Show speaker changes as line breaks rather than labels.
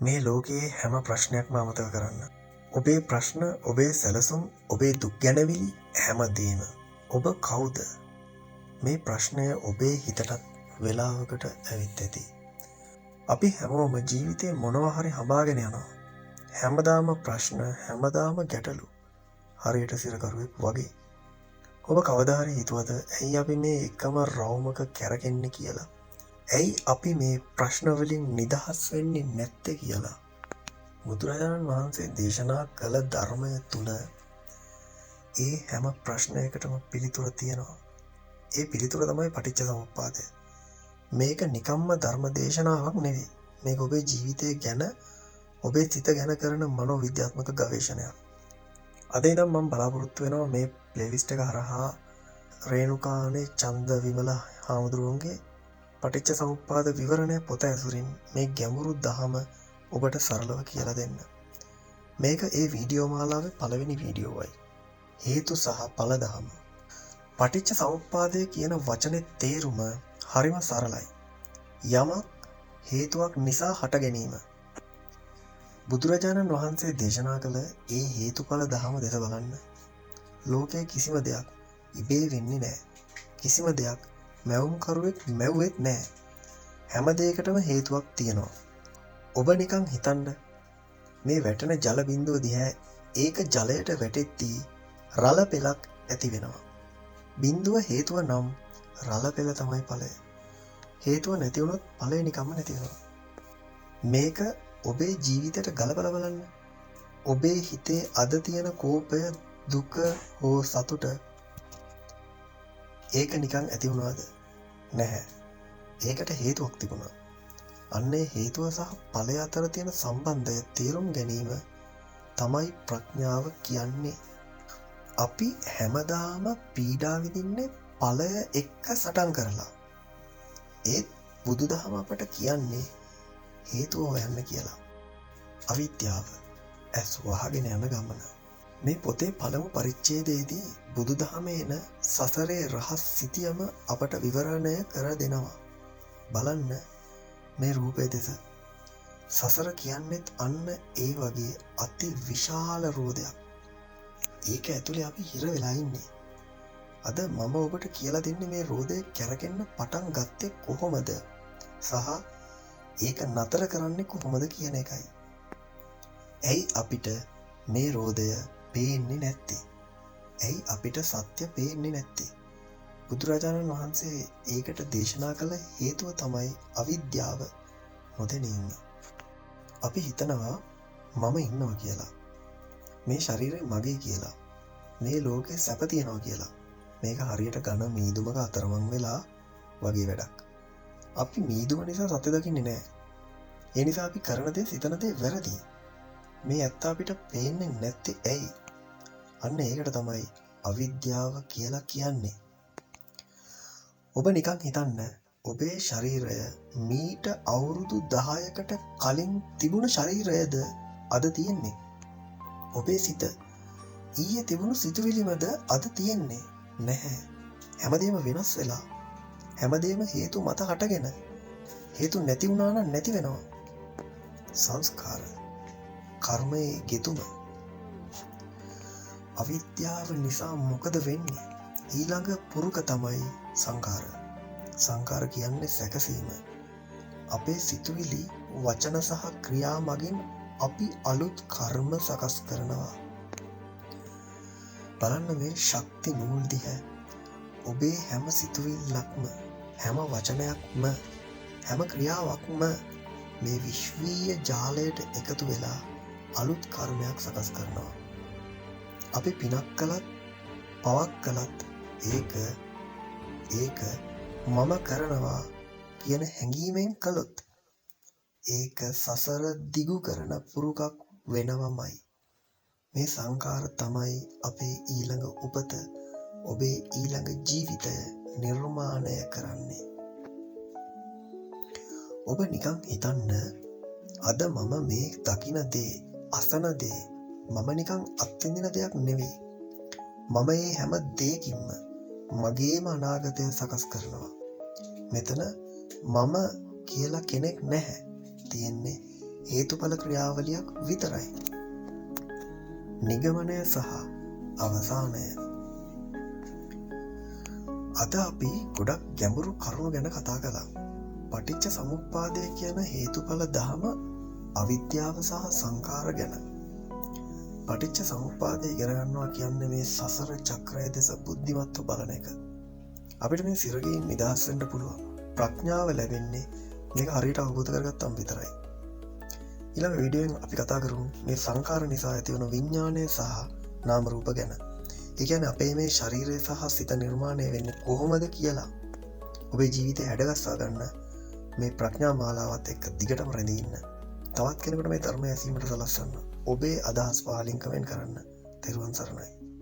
මේ ලෝකයේ හැම ප්‍රශ්නයක්ම අමතක කරන්න. ඔබේ ප්‍රශ්න, ඔබේ සැලසුම්, ඔබේ දුක් ගැනවිලි හැමදේම. ඔබ කවුද? මේ ප්‍රශ්නය ඔබේ හිතටත් වෙලාවකට ඇවිත් ඇති. අපි හැමෝම ජීවිතේ මොනවා හරි හඹාගෙන යනවා. හැමදාම ප්‍රශ්න, හැමදාම ගැටලු. හරියට සිරකරුවෙක් වගේ. ඔබ කවදා හරි හිතුවද ඇයි අපි මේ එකම රවුමක කැරකෙන්නේ කියලා? ඇයි අපි මේ ප්‍රශ්න වලින් නිදහස් වෙන්නේ නැත්තේ කියලා? බුදුරජාණන් වහන්සේ දේශනා කළ ධර්මය තුල ඒ හැම ප්‍රශ්නයකටම පිළිතුර තියෙනවා. ඒ පිළිතුර තමයි පටිච්චසමුප්පාදය. මේක නිකම්ම ධර්ම දේශනාවක් නෙවෙයි. මේක ඔබේ ජීවිතය ගැන, ඔබේ සිත ගැන කරන මනෝවිද්‍යාත්මක ගවේෂණයක්. අද ඉඳන් මම බලාපොරොත්තු වෙනවා මේ ප්ලේලිස්ට් එක හරහා රේණුකානේ චන්දවිමල හාමුදුරුවන්ගේ පටිච්චසමුප්පාද විවරණය පොත ඇසුරින් මේ ගැඹුරු දහම ඔබට සරලව කියලා දෙන්න. මේක ඒ වීඩියෝ මාලාවේ පළවෙනි වීඩියෝවයි. හේතු සහ ඵල දහම. පටිච්චසමුප්පාදය කියන වචනේ තේරුම හරිම සරලයි. යමක් හේතුවක් නිසා හට ගැනීම. බුදුරජාණන් වහන්සේ දේශනා කළ ඒ හේතුඵල දහම දෙස බලන්න. ලෝකයේ කිසිම දෙයක් ඉබේ වෙන්නේ නැහැ. කිසිම දෙයක් මැවුම්කරුවෙක් මැව්වෙත් නැහැ. හැම දෙයකටම හේතුවක් තියෙනවා. ඔබ නිකන් හිතන්න, මේ වැටෙන ජල බිඳුව දිහා ඒක ජලයට වැටෙද්දී රළ පෙලක් ඇති වෙනවා. බිඳුව හේතුව නම් රළ පෙල තමයි ඵලය. හේතුව නැති වුණොත් ඵලය නිකම්ම නැති වෙනවා. මේක ඔබේ ජීවිතයට ගලපලා බලන්න. ඔබේ හිතේ අද තියෙන කෝපය, දුක හෝ සතුට ඒක නිකන් ඇති වුණාද? නැහැ. ඒකට හේතුවක් තිබුණා. අන්නේ හේතුව සහ ඵලය අතර තියෙන සම්බන්ධය තේරුම් ගැනීම තමයි ප්‍රඥාව කියන්නේ. අපි හැමදාම පීඩා විඳින්නේ ඵලය එක්ක සටන් කරලා. ඒත් බුදුදහම අපට කියන්නේ හේතුව හොයන්න කියලා. අවිද්‍යාව ඇස් වහගෙන යන ගමන. මේ පොතේ පළමු පරිච්ඡේදයේදී බුදුදහමේ එන සසරේ රහස් සිටියම අපට විවරණය කර දෙනවා. බලන්න මේ රූපය දෙස. සසර කියන්නේත් අන්න ඒ වගේ අති විශාල රෝදයක්. ඒක ඇතුලේ අපි හිර වෙලා ඉන්නේ. අද මම ඔබට කියලා දෙන්නේ මේ රෝදේ කැරකෙන්න පටන් ගත්තේ කොහොමද සහ ඒක නතර කරන්නේ කොහොමද කියන එකයි. ඇයි අපිට මේ රෝදය පේන්නේ නැත්තේ? ඇයි අපිට සත්‍ය පේන්නේ නැත්තේ? බුදුරජාණන් වහන්සේ ඒකට දේශනා කළ හේතුව තමයි අවිද්‍යාව, නොදැනීම. අපි හිතනවා මම ඉන්නවා කියලා. මේ ශරීරය මගේ කියලා. මේ ලෝකේ සැප තියනවා කියලා. මේක හරියට ඝන මීදුමක අතරමං වෙලා වගේ වැඩක්. අපි මීදුම නිසා සත්‍ය දකින්නේ නැහැ. ඒ නිසා අපි කරන දේ, සිතන දේ වැරදි. මේ ඇත්ත අපිට පේන්නේ නැත්තේ ඇයි? අන්න ඒකට තමයි අවිද්‍යාව කියලා කියන්නේ. ඔබ නිකන් හිතන්න, ඔබේ ශරීරය මීට අවුරුදු 10කට කලින් තිබුණ ශරීරයද අද තියෙන්නේ? ඔබේ සිත ඊයේ තිබුණු සිතුවිලිමද අද තියෙන්නේ? නැහැ. හැමදේම වෙනස් වෙලා. හැමදේම හේතු මත හටගෙන. හේතු නැති වුණා නම් නැති වෙනවා. සංස්කාර, කර්මයේ ගෙතුම. අවිද්‍යාව නිසා මොකද වෙන්නේ? ඊළඟ පුරුක තමයි සංකාර. සංකාර කියන්නේ සැකසීම. අපේ සිතුවිලි, වචන සහ ක්‍රියා මගින් අපි අලුත් කර්ම සකස් කරනවා. බලන්න මේ ශක්ති නූල් දිහා. ඔබේ හැම සිතුවිල්ලක්ම, හැම වචනයක්ම, හැම ක්‍රියාවක්ම මේ විශ්වීය ජාලයට එකතු වෙලා අලුත් කර්මයක් සකස් කරනවා. අපි පිනක් කළත්, පවක් කළත් ඒක මම කරනවා කියන හැඟීමෙන් කළොත් ඒක සසර දිගු කරන පුරුකක් වෙනවමයි. මේ සංකාර තමයි අපේ ඊළඟ උපත, ඔබේ ඊළඟ ජීවිතය නිර්මාණය කරන්නේ. ඔබ නිකන් හිතන්න, අද මම මේ දකින දේ, අසන දේ මම නිකන් අත්විඳින දෙයක් නෙවෙයි. මම මේ හැම දෙයකින්ම මගේම අනාගතය සකස් කරනවා. මෙතන මම කියලා කෙනෙක් නැහැ. තියෙන්නේ හේතුඵල ක්‍රියාවලියක් විතරයි. නිගමනය සහ අවසානය. අද අපි ගොඩක් ගැඹුරු කරුණු ගැන කතා කළා. පටිච්ච සමුප්පාදය කියන හේතුඵල දහම, අවිද්‍යාව සහ සංකාර ගැන. පටිච්ච සමුප්පාදය ඉගෙන ගන්නවා කියන්නේ මේ සසර චක්‍රය දෙස බුද්ධිමත්ව බලන එක. අපිට මේ සිරගින් නිදහස් වෙන්න පුළුවන්. ප්‍රඥාව ලැබෙන්නේ මේක හරියට අවබෝධ කරගත්තම විතරයි. ඊළඟ වීඩියෝෙන් අපි කතා කරමු මේ සංකාර නිසා ඇතිවන විඥානය සහ නාම රූප ගැන. ඒ කියන්නේ අපේ මේ ශරීරය සහ සිත නිර්මාණය වෙන්නේ කොහොමද කියලා. ඔබේ ජීවිතය හැඩගස්වා ගන්න මේ ප්‍රඥා මාලාවත් එක්ක දිගටම රැඳී ඉන්න. තවත් කෙනෙකුට මේ ධර්මය ඇසීමට සලස්වන්න. ඔබේ අදහස් පාලින් කමෙන්ට් කරන්න. තෙරුවන් සරණයි.